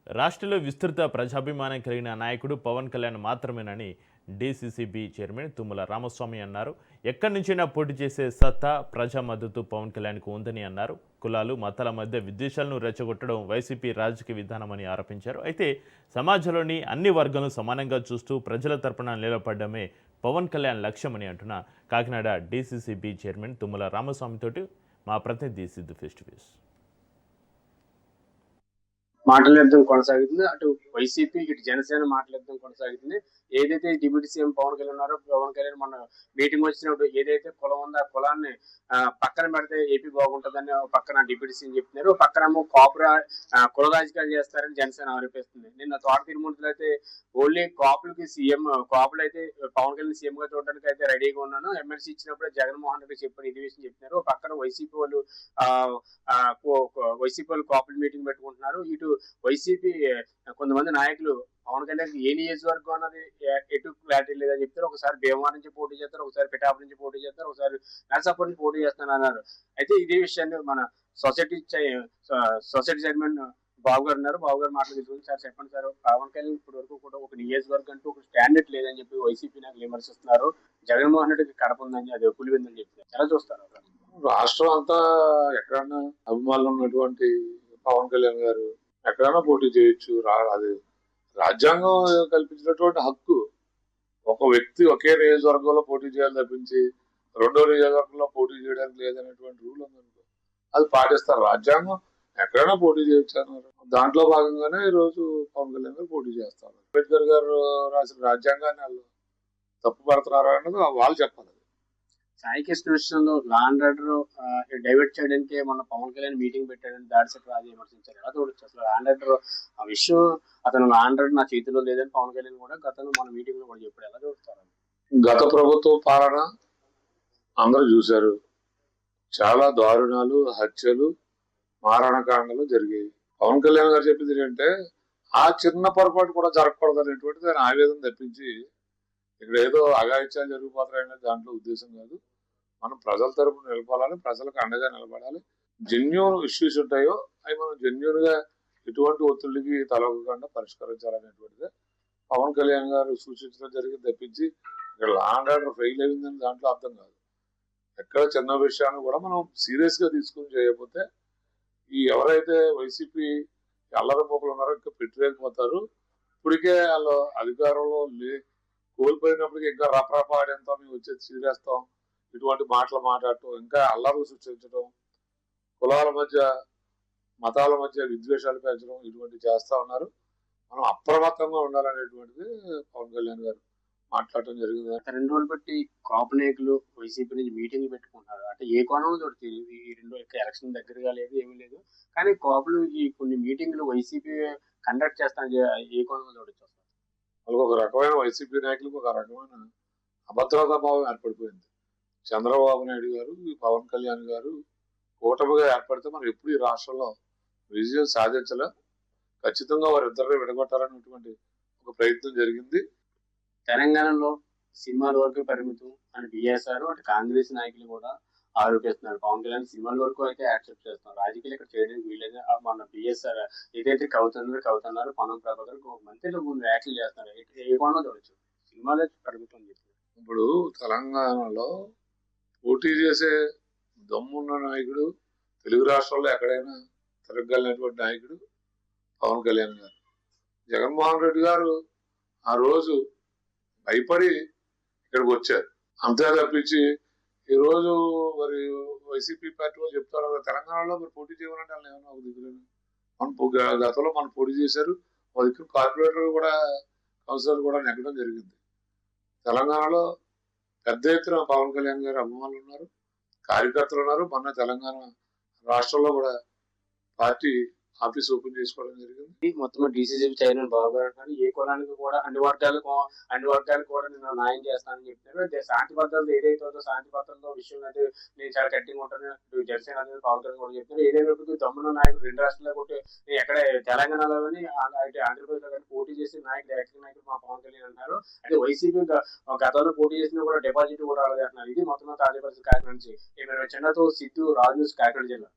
రాష్ట్రంలో విస్తృత ప్రజాభిమానం కలిగిన నాయకుడు పవన్ కళ్యాణ్ మాత్రమేనని డీసీసీబీ చైర్మన్ తుమ్మల రామస్వామి అన్నారు. ఎక్కడి నుంచైనా పోటీ చేసే సత్తా, ప్రజా మద్దతు పవన్ కళ్యాణ్కు ఉందని అన్నారు. కులాలు, మతాల మధ్య విద్వేషాలను రెచ్చగొట్టడం వైసీపీ రాజకీయ విధానమని ఆరోపించారు. అయితే సమాజంలోని అన్ని వర్గాలను సమానంగా చూస్తూ ప్రజల తరపున నిలబడమే పవన్ కళ్యాణ్ లక్ష్యమని అంటున్న కాకినాడ డీసీసీబీ చైర్మన్ తుమ్మల రామస్వామితోటి మా ప్రతినిధి సిద్ధు ఫేస్ టు ఫేస్. మాటల యుద్ధం కొనసాగుతుంది. అటు వైసీపీ, ఇటు జనసేన మాటల యుద్ధం కొనసాగుతుంది. ఏదైతే డిప్యూటీ సీఎం పవన్ కళ్యాణ్ ఉన్నారో, పవన్ కళ్యాణ్ మొన్న మీటింగ్ వచ్చినప్పుడు ఏదైతే కులం ఉందో ఆ కులాన్ని పక్కన పెడితే ఏపీ బాగుంటుందని పక్కన డిప్యూటీ సీఎం చెప్తున్నారు. పక్కనేమో కుల రాజకీయాలు చేస్తారని జనసేన ఆరోపిస్తుంది. నిన్న తోట తిరుమూర్తులు అయితే ఓన్లీ కాపులకి సీఎం, కాపులు అయితే పవన్ కళ్యాణ్ సీఎం గా చూడడానికి అయితే రెడీగా ఉన్నాను, ఎమ్మెల్సీ ఇచ్చినప్పుడే జగన్మోహన్ రెడ్డి చెప్పిన ఇది విషయం చెప్తున్నారు. పక్కన వైసీపీ వాళ్ళు కాపులు మీటింగ్ పెట్టుకుంటున్నారు. ఇటు వైసీపీ కొంతమంది నాయకులు పవన్ కళ్యాణ్ ఏ నియోజకవర్గం అన్నది ఎటు క్లారిటీ లేదని చెప్తారు. ఒకసారి భీమవరం నుంచి పోటీ చేస్తారు, ఒకసారి పిఠాపురం నుంచి పోటీ చేస్తారు, ఒకసారి నరసాపురం నుంచి పోటీ చేస్తాను అన్నారు. అయితే ఇదే విషయాన్ని మన సొసైటీ చైర్మన్ బాబు గారు ఉన్నారు. బాబు గారు మాట్లాడుతుంది. సార్ చెప్పండి సార్, పవన్ కళ్యాణ్ ఇప్పటి వరకు కూడా ఒక నియోజకవర్గం అంటూ ఒక స్టాండర్డ్ లేదని చెప్పి వైసీపీ నాకు విమర్శిస్తున్నారు. జగన్మోహన్ రెడ్డికి కడప ఉందని, అది పులివిందని చెప్తున్నారు. ఎలా చూస్తారు? రాష్ట్రం అంతా ఎక్కడన్నా అభిమానులు ఉన్నటువంటి పవన్ కళ్యాణ్ గారు ఎక్కడైనా పోటీ చేయొచ్చు. అది రాజ్యాంగం కల్పించినటువంటి హక్కు. ఒక వ్యక్తి ఒకే నియోజకవర్గంలో పోటీ చేయాలి తప్పించి రెండో నియోజకవర్గంలో పోటీ చేయడానికి లేదనేటువంటి రూల్ ఉందనుకో, అది పాటిస్తారు. రాజ్యాంగం ఎక్కడైనా పోటీ చేయొచ్చు అన్నారు. దాంట్లో భాగంగానే ఈ రోజు పవన్ కళ్యాణ్ గారు పోటీ చేస్తారు. అంబేద్కర్ గారు రాసిన రాజ్యాంగాన్ని వాళ్ళు తప్పు పడుతున్నారు అన్నది వాళ్ళు చెప్పాలి. సాయి కృష్ణ విషయంలో లా అండ్ ఆర్డర్ డైవర్ట్ చేయడానికి మన పవన్ కళ్యాణ్ మీటింగ్ పెట్టాడని దాడిశెట్టి రాజు విమర్శించారు. ఎలా చూడొచ్చు అసలు లా అండ్ ఆర్డర్ ఆ విషయం? అతను లా అండ్ ఆర్డర్ నా చేతిలో లేదని పవన్ కళ్యాణ్ కూడా గతంలో మన మీటింగ్ లో కూడా చెప్పాడు. ఎలా చూస్తారు? గత ప్రభుత్వ పాలన అందరూ చూశారు. చాలా దారుణాలు, హత్యలు, మారణకాండలు జరిగాయి. పవన్ కళ్యాణ్ గారు చెప్పింది ఏంటంటే ఆ చిన్న పొరపాటు కూడా జరగకూడదు అనేటువంటిది ఆయన ఆవేదన తప్పించి ఇక్కడ ఏదో అఘాయిత్యాలు జరిగిపోతాయనే దాంట్లో ఉద్దేశం కాదు. మనం ప్రజల తరపున నిలబడాలి, ప్రజలకు అండగా నిలబడాలి. జెన్యూన్ ఇష్యూస్ ఉంటాయో అవి మనం జెన్యూన్ గా ఎటువంటి ఒత్తిడికి తలవకుండా పరిష్కరించాలనేటువంటిదే పవన్ కళ్యాణ్ గారు సూచించడం జరిగింది తప్పించి ఇక్కడ లా అండ్ ఆర్డర్ ఫెయిల్ అయిందని దాంట్లో అర్థం కాదు. ఎక్కడ చిన్న విషయాన్ని కూడా మనం సీరియస్ గా తీసుకుని చేయకపోతే ఈ ఎవరైతే వైసీపీ అల్లరపోకలు ఉన్నారో ఇంకా పెట్టలేకపోతారు. ఇప్పటికే వాళ్ళు అధికారంలో కోల్పోయినప్పటికీ ఇంకా రపరపాడేంతో మేము వచ్చేది చీరేస్తాం, ఇటువంటి మాటలు మాట్లాడటం, ఇంకా అల్లర్లు సృష్టించడం, కులాల మధ్య మతాల మధ్య విద్వేషాలు పెంచడం, ఇటువంటి చేస్తా ఉన్నారు. మనం అప్రమత్తంగా ఉండాలనేటువంటిది పవన్ కళ్యాణ్ గారు మాట్లాడటం జరిగింది. 2 రోజులు బట్టి కాపు నాయకులు వైసీపీ నుంచి మీటింగ్ పెట్టుకుంటున్నారు. అంటే ఏ కోణంలో చూడలేదు, ఈ 2 ఎలక్షన్ దగ్గరగా లేదు, ఏమీ లేదు, కానీ కాపులు ఈ కొన్ని మీటింగ్లు వైసీపీ కండక్ట్ చేస్తాను, ఏ కోణంలో చూడొచ్చు? వాళ్ళకి ఒక రకమైన వైసీపీ నాయకులకు ఒక రకమైన అభద్రతా భావం ఏర్పడిపోయింది. చంద్రబాబు నాయుడు గారు, పవన్ కళ్యాణ్ గారు కూటమిగా ఏర్పడితే మనం ఎప్పుడు ఈ రాష్ట్రంలో విజయం సాధించలే. ఖచ్చితంగా వారిద్దరిని విడగొట్టాలనేటువంటి ఒక ప్రయత్నం జరిగింది. తెలంగాణలో సినిమాల వరకు పరిమితం అని బిఎస్ఆర్, అటు కాంగ్రెస్ నాయకులు కూడా ఆరోపిస్తున్నారు. పవన్ కళ్యాణ్ సినిమాల వరకు అయితే యాక్సెప్ట్ చేస్తున్నారు, రాజకీయాలు ఇక్కడ చేయడానికి వీలేదు. మన బిఎస్ఆర్ ఏదైతే కవుతున్నారు పవన్ ప్రభాకర్ మంత్రిలో ముందు వ్యాఖ్యలు చేస్తున్నారు. ఏ కోణంలో చూడొచ్చు? సినిమాలే పరిమితం అని చెప్పి ఇప్పుడు తెలంగాణలో పోటీ చేసే దమ్మున్న నాయకుడు, తెలుగు రాష్ట్రాల్లో ఎక్కడైనా తిరగలిగినటువంటి నాయకుడు పవన్ కళ్యాణ్ గారు. జగన్మోహన్ రెడ్డి గారు ఆ రోజు భయపడి ఇక్కడికి వచ్చారు. అంతే తప్పించి ఈ రోజు మరి వైసీపీ పార్టీ వాళ్ళు చెప్తారు తెలంగాణలో మరి పోటీ చేయాలంటే వాళ్ళు ఏమన్నా ఒక దగ్గర మన గతంలో మనం పోటీ చేశారు. వాళ్ళ దగ్గర కార్పొరేటర్ కూడా, కౌన్సిలర్ కూడా నెగ్గడం జరిగింది. తెలంగాణలో పెద్ద ఎత్తున పవన్ కళ్యాణ్ గారు అభిమానులు ఉన్నారు, కార్యకర్తలు ఉన్నారు. మొన్న తెలంగాణ రాష్ట్రంలో కూడా పార్టీ ఆఫీస్ ఓపెన్ చేసుకోవడం జరిగింది. మొత్తం డీసీసీబీ చైర్మన్ బాబు గారు ఏ కులానికి కూడా అన్ని వర్గాలకు కూడా నేను న్యాయం చేస్తానని చెప్తాను. శాంతి భద్రతలు ఏదైతే ఉందో శాంతి భద్రతలో విషయం అయితే నేను చాలా గట్టిగా ఉంటాను. జనసేన అనేది పవన్ కళ్యాణ్ కూడా చెప్తాను. ఏదైనా దమ్మున్న నాయకుడు 2 రాష్ట్రాల్లో కొట్టి ఎక్కడ తెలంగాణలో కానీ ఆంధ్రప్రదేశ్ లో కానీ పోటీ చేసి నాయకుడు మా పవన్ కళ్యాణ్ అంటారు. అయితే వైసీపీ గతంలో పోటీ చేసినా కూడా డిపాజిట్ కూడా రాలేదు అంటున్నారు. ఇది మొత్తం తాజా పరిస్థితి కాకినాడ నుంచి. చిన్నతో సిద్ధు రాజు, కాకినాడ జిల్లా.